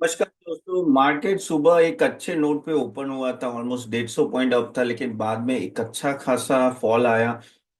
नमस्कार दोस्तों। मार्केट सुबह एक अच्छे नोट पे ओपन हुआ था, ऑलमोस्ट 150 पॉइंट अप था, लेकिन बाद में एक अच्छा खासा फॉल आया।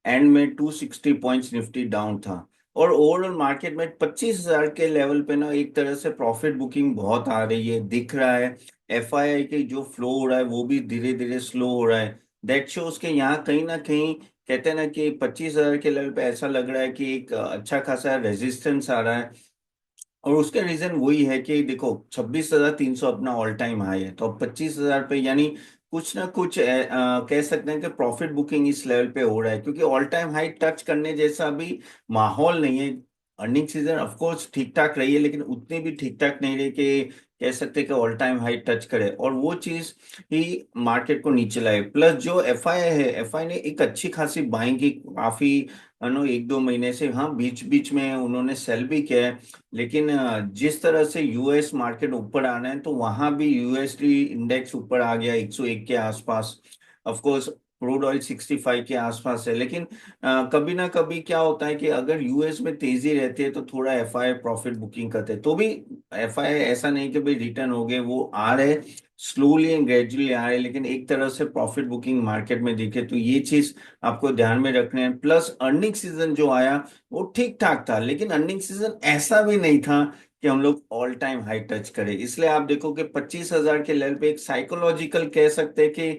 एंड में 260 पॉइंट्स निफ्टी डाउन था। और ओवरऑल मार्केट में 25,000 के लेवल पे ना एक तरह से प्रॉफिट बुकिंग बहुत आ रही है, दिख रहा है। एफआईआई के जो फ्लो हो रहा है वो भी धीरे धीरे स्लो हो रहा है। दैट शोज के यहाँ कहीं ना कहीं कहते हैं ना कि 25,000 के लेवल पे ऐसा लग रहा है कि एक अच्छा खासा रेजिस्टेंस आ रहा है। और उसके रीजन वही है कि देखो 26,300 अपना ऑल टाइम हाई है, तो अब 25,000 पे यानी कुछ ना कुछ कह सकते हैं कि प्रॉफिट बुकिंग इस लेवल पे हो रहा है, क्योंकि ऑल टाइम हाई टच करने जैसा अभी माहौल नहीं है। अर्निंग सीजन ऑफ कोर्स ठीक ठाक रही है, लेकिन उतनी भी ठीक ठाक नहीं रही कि कह सकते हैं कि ऑल टाइम हाई टच करे, और वो चीज ही मार्केट को नीचे लाए। प्लस जो एफआई है, एफआई ने एक अच्छी खासी बाइंग की, काफी 1-2 महीने से। हाँ, बीच बीच में उन्होंने सेल भी किया है, लेकिन जिस तरह से यूएस मार्केट ऊपर आना है, तो वहां भी यूएसडी इंडेक्स ऊपर आ गया 101 के आसपास। ऑफ कोर्स क्रूड ऑयल 65 के आसपास है, लेकिन कभी ना कभी क्या होता है कि अगर यूएस में तेजी रहती है तो थोड़ा एफआई प्रॉफिट बुकिंग करते हैं, तो भी एफआई ऐसा नहीं कि भाई रिटर्न हो गए, वो आ रहे स्लोली एंड ग्रेजुअली आ रहे, लेकिन एक तरह से प्रॉफिट बुकिंग मार्केट में दिखे, तो ये चीज आपको ध्यान में रखना है। प्लस अर्निंग सीजन जो आया वो ठीक ठाक था, लेकिन अर्निंग सीजन ऐसा भी नहीं था कि हम लोग ऑल टाइम हाई टच करें। इसलिए आप देखो कि 25,000 के लेवल पे एक साइकोलॉजिकल कह सकते हैं कि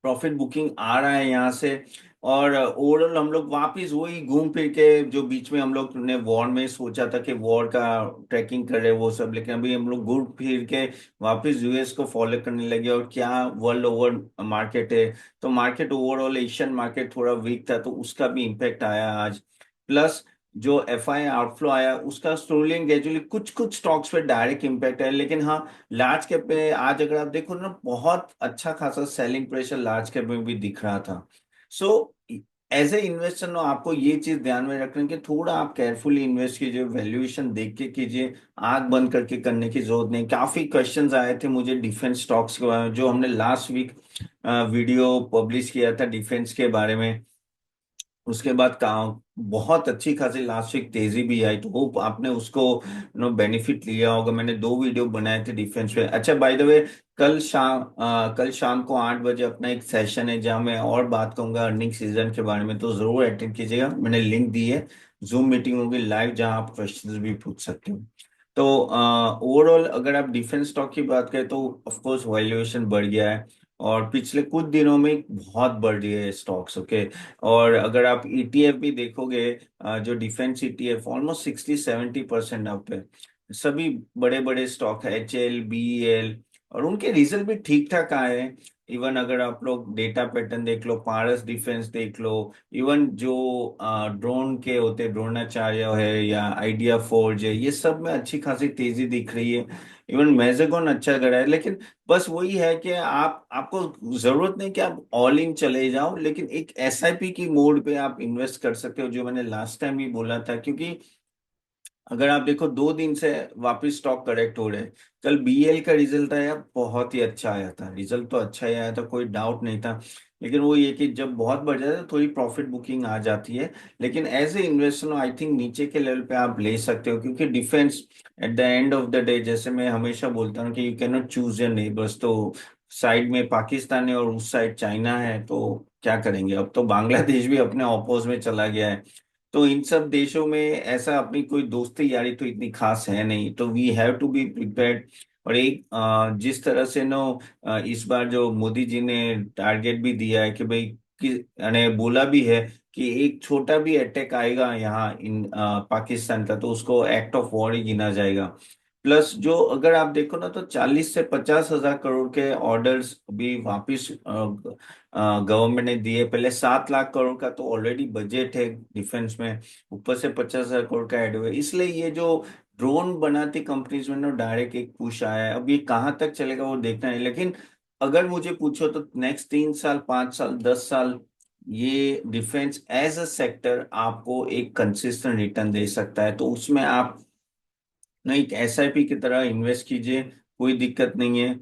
प्रॉफिट बुकिंग आ रहा है यहाँ से। और ओवरऑल हम लोग वापिस वही घूम फिर के, जो बीच में हम लोग ने वॉर में सोचा था कि वॉर का ट्रैकिंग करे वो सब, लेकिन अभी हम लोग घूम फिर के वापिस यूएस को फॉलो करने लगे। और क्या वर्ल्ड ओवर मार्केट है, तो मार्केट ओवरऑल एशियन मार्केट थोड़ा वीक था, तो उसका भी इम्पेक्ट आया आज। प्लस जो एफआई आउटफ्लो आया उसका स्लोली एंड ग्रेजुअली कुछ कुछ स्टॉक्स पे डायरेक्ट इम्पैक्ट है, लेकिन हाँ, लार्ज कैप पे आज अगर आप देखो ना, बहुत अच्छा खासा सेलिंग प्रेशर लार्ज कैप में भी दिख रहा था। So as a investor no, आपको ये चीज ध्यान में रखना है कि थोड़ा आप केयरफुली इन्वेस्ट कीजिए, वैल्यूएशन देख के कीजिए। आंख बंद करके करने की जरूरत नहीं। काफी क्वेश्चंस आए थे मुझे डिफेंस स्टॉक्स के बारे में, जो हमने लास्ट वीक वीडियो पब्लिश किया था डिफेंस के बारे में। उसके बाद काम बहुत अच्छी खासी लास्ट वीक तेजी भी आई, तो वो आपने उसको बेनिफिट लिया होगा। मैंने 2 वीडियो बनाए थे डिफेंस पे। अच्छा, बाय द वे, कल शाम को 8 बजे अपना एक सेशन है जहां मैं और बात करूंगा अर्निंग सीजन के बारे में, तो जरूर अटेंड कीजिएगा। मैंने लिंक दी है, जूम मीटिंग होगी लाइव, जहां आप क्वेश्चंस भी पूछ सकते हो। तो ओवरऑल अगर आप डिफेंस स्टॉक की बात करें, तो ऑफ कोर्स वैल्यूएशन बढ़ गया है, और पिछले कुछ दिनों में बहुत बढ़ रही है स्टॉक्स। ओके। और अगर आप ईटीएफ भी देखोगे, जो डिफेंस ईटीएफ ऑलमोस्ट 60-70% अप है। सभी बड़े बड़े स्टॉक है, HL, BEL, और उनके रिजल्ट भी ठीक ठाक आए हैं। इवन अगर आप लोग डेटा पैटर्न देख लो, पारस डिफेंस देख लो, इवन जो ड्रोन के होते द्रोणाचार्य है या आइडिया फोर्ज है, ये सब में अच्छी खासी तेजी दिख रही है। इवन मैजेगॉन अच्छा कर रहा है, लेकिन बस वही है कि आपको जरूरत नहीं कि आप ऑल इन चले जाओ, लेकिन एक एसआईपी की मोड पे आप इन्वेस्ट कर सकते हो, जो मैंने लास्ट टाइम भी बोला था। क्योंकि अगर आप देखो 2 दिन से वापस स्टॉक करेक्ट हो रहे हैं। कल बीएल का रिजल्ट आया, बहुत ही अच्छा आया था, रिजल्ट तो अच्छा ही आया था, कोई डाउट नहीं था। लेकिन वो ये कि जब बहुत बढ़ जाता है तो थोड़ी प्रॉफिट बुकिंग आ जाती है। लेकिन as a investor I think नीचे के लेवल पे आप ले सकते हो, क्योंकि defence at the end of the day, जैसे मैं हमेशा बोलता हूँ कि you can not choose your neighbours. तो साइड में पाकिस्तान है और उस साइड चाइना है, तो क्या करेंगे। अब तो बांग्लादेश भी अपने ऑपोज में चला गया है। तो इन सब देशों में ऐसा अपनी कोई दोस्ती यारी तो इतनी खास है नहीं, तो we have to be prepared. और एक जिस तरह से नो, इस बार जो मोदी जी ने टारगेट भी दिया है कि भाई, कि यानी बोला भी है कि एक छोटा भी अटैक आएगा यहाँ इन पाकिस्तान का, तो उसको एक्ट ऑफ वॉर ही गिना जाएगा। प्लस जो अगर आप देखो ना, तो 40 से 50 हजार करोड़ के ऑर्डर्स अभी वापिस गवर्नमेंट ने दिए। पहले 7 लाख करोड़ का तो ऑलरेडी बजट है डिफेंस में, ऊपर से 50 हजार करोड़ का ऐड हुआ है। इसलिए ये जो ड्रोन बनाती कंपनीज में ना डायरेक्ट एक पुश आया है। अब ये कहाँ तक चलेगा वो देखना है, लेकिन अगर मुझे पूछो तो नेक्स्ट 3 साल, 5 साल, 10 साल, ये डिफेंस एज अ सेक्टर आपको एक कंसिस्टेंट रिटर्न दे सकता है। तो उसमें आप ना एक एसआईपी की तरह इन्वेस्ट कीजिए, कोई दिक्कत नहीं है।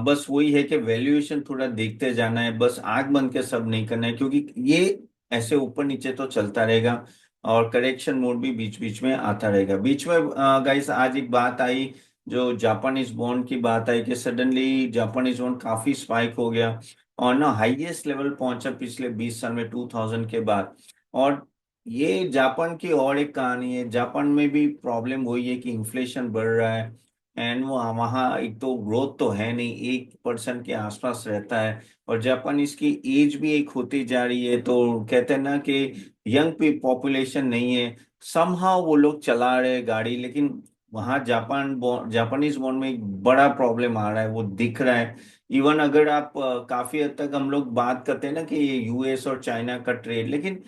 बस वही है कि वैल्यूएशन थोड़ा देखते जाना है, बस आंख बंद के सब नहीं करना है, क्योंकि ये ऐसे ऊपर नीचे तो चलता रहेगा, और करेक्शन मोड भी बीच बीच में आता रहेगा। बीच में गाइस आज एक बात आई जो जापानीज बॉन्ड की बात आई कि सडनली जापानीज बॉन्ड काफी स्पाइक हो गया और ना हाईएस्ट लेवल पहुंचा पिछले 20 साल में 2000 के बाद। और ये जापान की और एक कहानी है, जापान में भी प्रॉब्लम वही है कि इन्फ्लेशन बढ़ रहा है। एंड वो वहाँ एक तो ग्रोथ तो है नहीं, 1% के आसपास रहता है। और जापान इसकी एज भी एक होती जा रही है, तो कहते हैं ना कि यंग पॉपुलेशन नहीं है। समहाउ वो लोग चला रहे हैं गाड़ी, लेकिन वहाँ जापानीज बॉन्ड में एक बड़ा प्रॉब्लम आ रहा है, वो दिख रहा है। इवन अगर आप काफी हद तक हम लोग बात करते हैं ना कि यूएस और चाइना का ट्रेड, लेकिन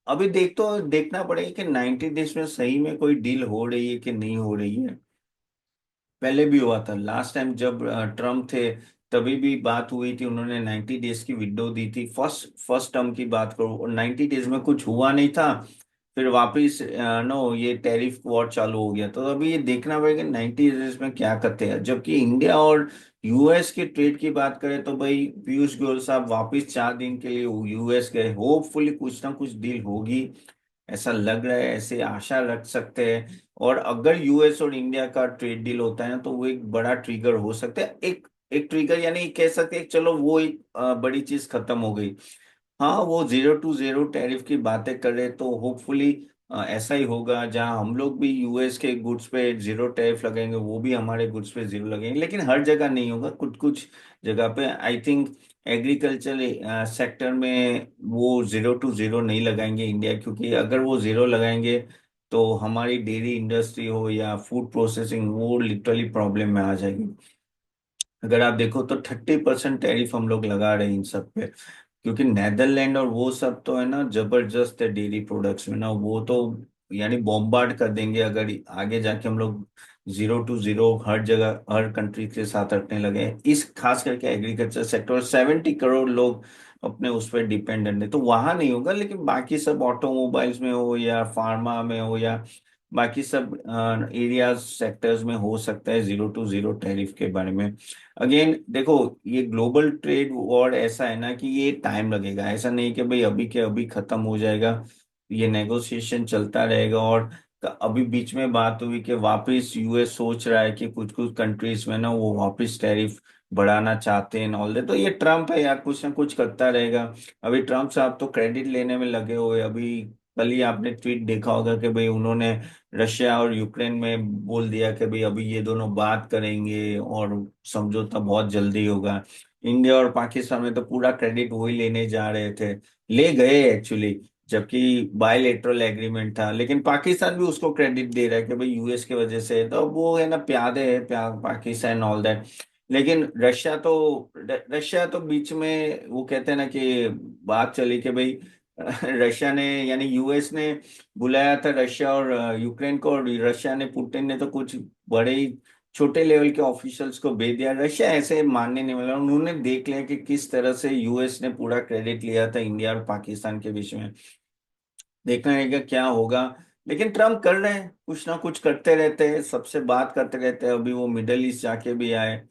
अभी देखना पड़ेगा कि 90 डेज में सही में कोई डील हो रही है कि नहीं हो रही है। पहले भी हुआ था, लास्ट टाइम जब ट्रम्प थे तभी भी बात हुई थी, उन्होंने 90 डेज की विंडो दी थी, फर्स्ट फर्स्ट टर्म की बात करो, और 90 डेज में कुछ हुआ नहीं था। फिर वापिस नो ये टैरिफ वॉर चालू हो गया, तो अभी ये देखना पड़ेगा 90 डेज में क्या करते हैं। जबकि इंडिया और यूएस के ट्रेड की बात करें तो भाई पीयूष गोयल साहब वापिस 4 दिन के लिए यूएस गए, होपफुली कुछ ना कुछ डील होगी, ऐसा लग रहा है, ऐसे आशा रख सकते हैं। और अगर यूएस और इंडिया का ट्रेड डील होता है ना, तो वो एक बड़ा ट्रिगर हो सकता है, एक एक ट्रिगर, यानी कह सकते हैं चलो वो एक बड़ी चीज खत्म हो गई। हाँ, वो 0 to 0 टैरिफ की बातें कर रहे, तो होपफुली ऐसा ही होगा, जहां हम लोग भी यूएस के गुड्स पे 0 टैरिफ लगाएंगे, वो भी हमारे गुड्स पे 0 लगेंगे, लेकिन हर जगह नहीं होगा, कुछ कुछ जगह पे आई थिंक। एग्रीकल्चर सेक्टर में वो 0 to 0 नहीं लगाएंगे इंडिया, क्योंकि अगर वो 0 लगाएंगे तो हमारी डेयरी इंडस्ट्री हो या फूड प्रोसेसिंग, वो लिटरली प्रॉब्लम में आ जाएगी। अगर आप देखो तो 30% टैरिफ हम लोग लगा रहे हैं इन सब पे, क्योंकि नेदरलैंड और वो सब तो है ना जबरदस्त है डेयरी प्रोडक्ट्स में ना, वो तो यानी बॉम्बार्ड कर देंगे अगर आगे जाके हम लोग 0 to 0 हर जगह हर कंट्री के साथ रखने लगे। इस खास करके एग्रीकल्चर सेक्टर, 70 करोड़ लोग अपने उस पर डिपेंडेंट है, तो वहां नहीं होगा, लेकिन बाकी सब ऑटोमोबाइल्स में हो या फार्मा में हो या बाकी सब एरियाज सेक्टर्स में हो सकता है 0 to 0 टैरिफ के बारे में। अगेन देखो, ये ग्लोबल ट्रेड वॉर ऐसा है ना कि ये टाइम लगेगा, ऐसा नहीं कि भाई अभी के अभी खत्म हो जाएगा। ये नेगोशिएशन चलता रहेगा। और अभी बीच में बात हुई कि वापस यूएस सोच रहा है कि कुछ कुछ कंट्रीज में ना वो वापस टैरिफ बढ़ाना चाहते हैं ऑल दे, तो ये ट्रम्प है यार, कुछ ना कुछ करता रहेगा। अभी ट्रम्प साहब तो क्रेडिट लेने में लगे हुए, अभी कल ही आपने ट्वीट देखा होगा कि भाई उन्होंने रशिया और यूक्रेन में बोल दिया कि भाई अभी ये दोनों बात करेंगे और समझौता बहुत जल्दी होगा। इंडिया और पाकिस्तान में तो पूरा क्रेडिट वही लेने जा रहे थे, ले गए एक्चुअली, जबकि बायलेटरल एग्रीमेंट था, लेकिन पाकिस्तान भी उसको क्रेडिट दे रहा है कि भाई यूएस की वजह से है। तो अब वो है ना प्यादे है पाकिस्तान ऑल दैट। लेकिन रशिया तो बीच में वो कहते हैं ना कि बात चली कि भाई रशिया ने यानी यूएस ने बुलाया था रशिया और यूक्रेन को, और रशिया ने पुतिन ने तो कुछ बड़े ही छोटे लेवल के ऑफिशियल्स को भेज दिया। रशिया ऐसे मानने नहीं वाला, उन्होंने देख लिया कि किस तरह से यूएस ने पूरा क्रेडिट लिया था इंडिया और पाकिस्तान के बीच में। देखना रहेगा क्या होगा। लेकिन ट्रम्प कर रहे हैं, कुछ ना कुछ करते रहते हैं, सबसे बात करते रहते हैं, अभी वो मिडल ईस्ट जाके भी आए,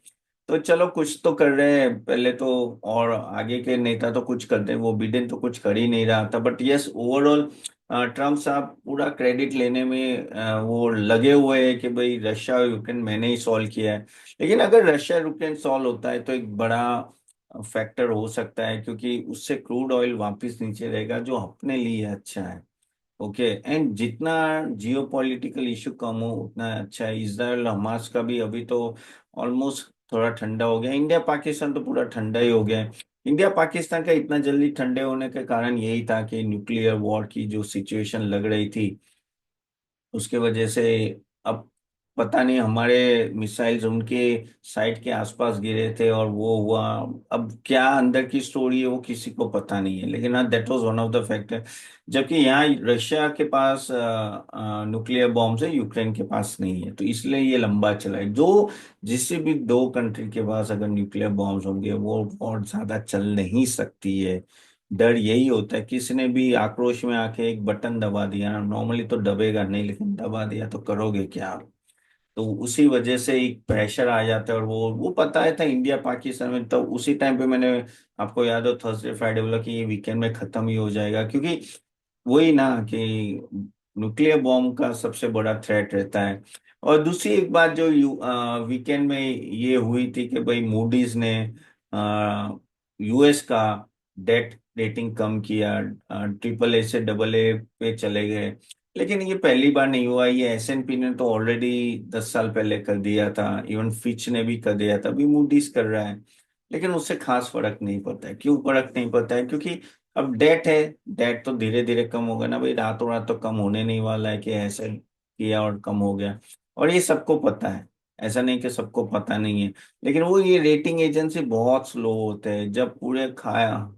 तो चलो कुछ तो कर रहे हैं पहले तो। और आगे के नेता तो कुछ करते हैं, वो बिडेन तो कुछ कर ही नहीं रहा था, बट यस ओवरऑल ट्रम्प साहब पूरा क्रेडिट लेने में वो लगे हुए हैं कि भाई रशिया और यूक्रेन मैंने ही सॉल्व किया है। लेकिन अगर रशिया यूक्रेन सॉल्व होता है तो एक बड़ा फैक्टर हो सकता है, क्योंकि उससे क्रूड ऑयल वापस नीचे रहेगा, जो अपने लिए अच्छा है। ओके, एंड जितना जियो पॉलिटिकल इशू कम हो उतना अच्छा है। इसराइल हमास का भी अभी तो ऑलमोस्ट थोड़ा ठंडा हो गया, इंडिया पाकिस्तान तो पूरा ठंडा ही हो गया है। इंडिया पाकिस्तान का इतना जल्दी ठंडे होने का कारण यही था कि न्यूक्लियर वॉर की जो सिचुएशन लग रही थी, उसके वजह से। अब पता नहीं, हमारे मिसाइल्स उनके साइट के आसपास गिरे थे और वो हुआ। अब क्या अंदर की स्टोरी है वो किसी को पता नहीं है, लेकिन हाँ that was one of the factor. जबकि यहाँ रशिया के पास न्यूक्लियर बॉम्ब्स है, यूक्रेन के पास नहीं है, तो इसलिए ये लंबा चला है। जो जिससे भी दो कंट्री के पास अगर न्यूक्लियर बॉम्ब्स होंगे वो बहुत ज्यादा चल नहीं सकती है। डर यही होता है, किसी ने भी आक्रोश में आके एक बटन दबा दिया, नॉर्मली तो दबेगा नहीं, लेकिन दबा दिया तो करोगे क्या आप? तो उसी वजह से एक प्रेशर आ जाता है, और वो पता है था इंडिया पाकिस्तान में, तो उसी टाइम पे मैंने आपको याद हो थर्सडे फ्राइडे बोला कि ये वीकेंड में खत्म ही हो जाएगा, क्योंकि वही ना कि न्यूक्लियर बॉम्ब का सबसे बड़ा थ्रेट रहता है। और दूसरी एक बात जो वीकेंड में ये हुई थी कि भाई मूडीज ने यूएस का डेट रेटिंग कम किया, ट्रिपल ए से डबल ए पे चले गए। लेकिन ये पहली बार नहीं हुआ, ये एसएनपी ने तो ऑलरेडी 10 साल पहले कर दिया था, इवन फिच ने भी कर दिया था, अभी मूडीज कर रहा है। लेकिन उससे खास फर्क नहीं पड़ता है। क्यों फर्क नहीं पड़ता है? क्योंकि अब डेट है, डेट तो धीरे धीरे कम होगा ना भाई, रातों रात तो कम होने नहीं वाला है कि ऐसे किया और कम हो गया। और ये सबको पता है, ऐसा नहीं कि सबको पता नहीं है। लेकिन वो ये रेटिंग एजेंसी बहुत स्लो होते हैं, जब पूरे खाया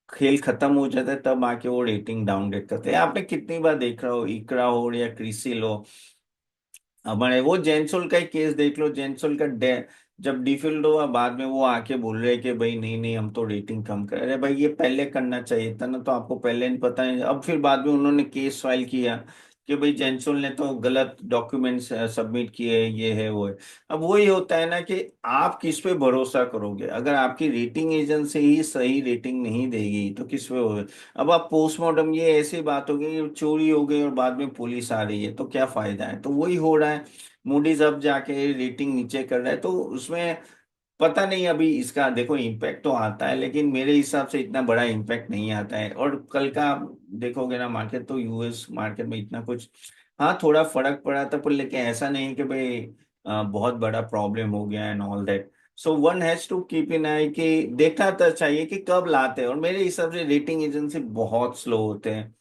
खेल खत्म हो जाता है तब आके वो रेटिंग डाउनग्रेड करते हैं। आपने कितनी बार देख रहा हो, इकरा हो या क्रिसिल हो, हमारे वो जेंसोल का ही केस देख लो। जेंसोल का जब डिफॉल्ट हुआ, बाद में वो आके बोल रहे कि भाई नहीं नहीं हम तो रेटिंग कम कर, अरे भाई ये पहले करना चाहिए था ना, तो आपको पहले नहीं पता है। अब फिर बाद में उन्होंने केस फाइल किया कि भाई जेंसोल ने तो गलत डॉक्यूमेंट्स सबमिट किए, ये है वो है। अब वही होता है ना कि आप किस पे भरोसा करोगे? अगर आपकी रेटिंग एजेंसी ही सही रेटिंग नहीं देगी तो किस पे हो? अब आप पोस्टमार्टम, ये ऐसी बात हो गई चोरी हो गई और बाद में पुलिस आ रही है तो क्या फायदा है? तो वही हो रहा है। मूडीज अब जाके रेटिंग नीचे कर रहा है, तो उसमें पता नहीं अभी इसका देखो इम्पैक्ट तो आता है, लेकिन मेरे हिसाब से इतना बड़ा इम्पैक्ट नहीं आता है। और कल का आप देखोगे ना मार्केट, तो यूएस मार्केट में इतना कुछ, हाँ थोड़ा फर्क पड़ा था, पर लेकिन ऐसा नहीं कि भाई बहुत बड़ा प्रॉब्लम हो गया and all that. So one has to keep in eye कि देखना तो चाहिए कि कब लाते हैं। और मेरे हिसाब से रेटिंग एजेंसी बहुत स्लो होते हैं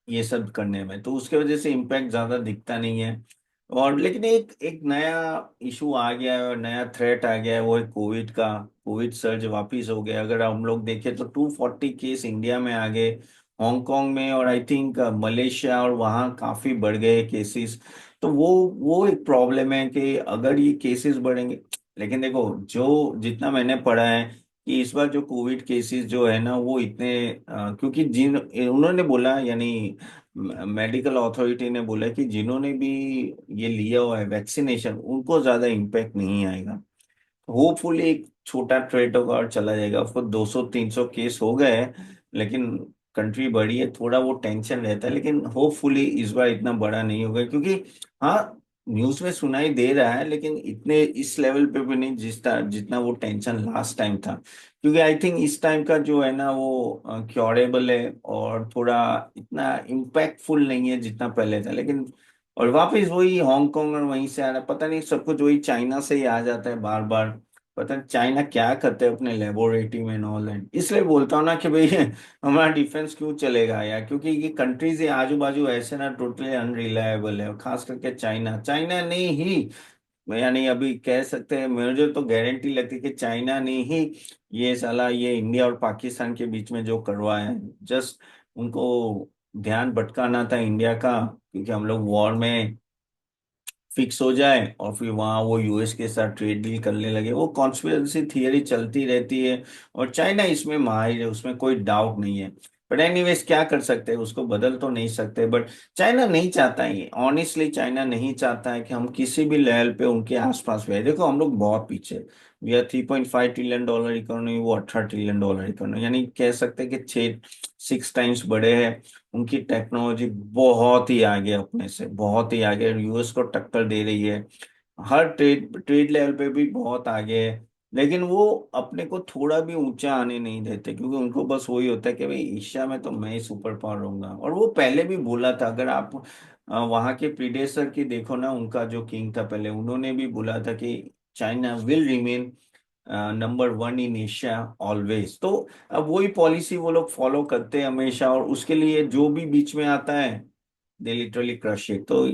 ये सब करने में, तो उसके वजह से इम्पैक्ट ज्यादा दिखता नहीं है। और लेकिन एक एक नया इशू आ गया है और नया थ्रेट आ गया है, वो है कोविड का। कोविड सर्ज वापिस हो गया। अगर हम लोग देखें तो 240 केस इंडिया में आ गए, हांगकांग में, और आई थिंक मलेशिया, और वहाँ काफी बढ़ गए केसेस। तो वो एक प्रॉब्लम है कि अगर ये केसेस बढ़ेंगे, लेकिन देखो जो जितना मैंने पढ़ा है कि इस बार जो कोविड केसेस जो है ना वो इतने क्योंकि जिन उन्होंने बोला, यानी मेडिकल अथॉरिटी ने बोला कि जिन्होंने भी ये लिया हुआ है वैक्सीनेशन उनको ज्यादा इम्पैक्ट नहीं आएगा। होपफुली एक छोटा ट्रेड होगा और चला जाएगा। उसको 200-300 केस हो गए हैं, लेकिन कंट्री बड़ी है, थोड़ा वो टेंशन रहता है। लेकिन होपफुली इस बार इतना बड़ा नहीं होगा, क्योंकि हाँ न्यूज में सुनाई दे रहा है, लेकिन इतने इस लेवल पे भी नहीं जितना वो टेंशन लास्ट टाइम था। क्योंकि आई थिंक इस टाइम का जो है ना वो क्योरेबल है और थोड़ा इतना इम्पैक्टफुल नहीं है जितना पहले था। लेकिन और वापस वही हांगकांग और वहीं से आ रहा है, पता नहीं सब कुछ वही चाइना से ही आ जाता है बार बार। पता नहीं चाइना क्या करते हैं अपने लेबोरेटरी में ऑल एंड, इसलिए बोलता हूँ ना कि भाई हमारा डिफेंस क्यों चलेगा यार, क्योंकि ये कंट्रीज ये आजू बाजू ऐसे ना टोटली अनरिलायबल है। और खास करके चाइना, चाइना ने ही, यानी अभी कह सकते हैं, मुझे तो गारंटी लगती है कि चाइना ने ही ये साला ये इंडिया और पाकिस्तान के बीच में जो करवाया है, जस्ट उनको ध्यान भटकाना था इंडिया का, क्योंकि हम लोग वॉर में फिक्स हो जाए और फिर वहां वो यूएस के साथ ट्रेड डील करने लगे। वो कॉन्स्पिरेसी थियरी चलती रहती है, और चाइना इसमें माहिर है, उसमें कोई डाउट नहीं है। बट एनीवेज क्या कर सकते हैं, उसको बदल तो नहीं सकते। बट चाइना नहीं चाहता है, ऑनेस्टली चाइना नहीं चाहता है कि हम किसी भी लेवल पे उनके आसपास रहे। देखो हम लोग बहुत पीछे, वी आर $3.5 ट्रिलियन इकोनॉमी, वो $18 ट्रिलियन इकोनॉमी, यानी कह सकते हैं कि 6 टाइम्स बड़े हैं। उनकी टेक्नोलॉजी बहुत ही आगे, अपने से बहुत ही आगे, यूएस को टक्कर दे रही है। हर ट्रेड ट्रेड लेवल पे भी बहुत आगे है। लेकिन वो अपने को थोड़ा भी ऊंचा आने नहीं देते, क्योंकि उनको बस वही होता है कि भाई एशिया में तो मैं ही सुपर पावर रहूंगा। और वो पहले भी बोला था, अगर आप वहां के प्रीडेसर की देखो ना, उनका जो किंग था पहले, उन्होंने भी बोला था कि China will remain number 1 in Asia always. तो अब वही पॉलिसी वो लोग फॉलो करते हैं हमेशा, और उसके लिए जो भी बीच में आता है दे लिटरली क्रश इट। तो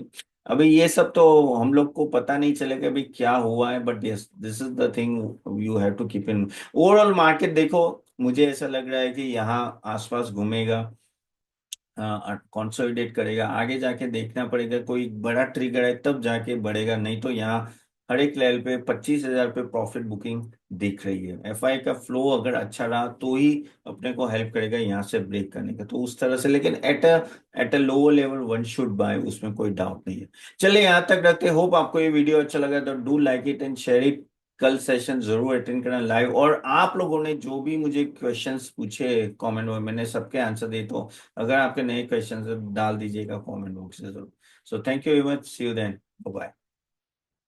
अभी ये सब तो हम लोग को पता नहीं चलेगा अभी क्या हुआ है, but yes this is the thing you have to keep in. Overall market देखो, मुझे ऐसा लग रहा है कि यहाँ आसपास घूमेगा, कंसोलिडेट करेगा। आगे जाके देखना पड़ेगा, कोई बड़ा ट्रिगर है तब जाके बढ़ेगा, नहीं तो यहाँ हर एक लेवल पे 25,000 पे प्रॉफिट बुकिंग दिख रही है। एफआई का फ्लो अगर अच्छा रहा तो ही अपने को हेल्प करेगा यहाँ से ब्रेक करने का, तो उस तरह से। लेकिन at a lower level one should buy, उसमें कोई डाउट नहीं है। चलिए यहाँ तक रखते, होप आपको ये वीडियो अच्छा लगा तो do like it and share it. कल सेशन जरूर अटेंड करना लाइव। और आप लोगों ने जो भी मुझे क्वेश्चंस पूछे कमेंट में, मैंने सबके आंसर दे, तो अगर आपके नए क्वेश्चन डाल दीजिएगा कमेंट बॉक्स में जरूर। So thank you very much, see you then. Bye.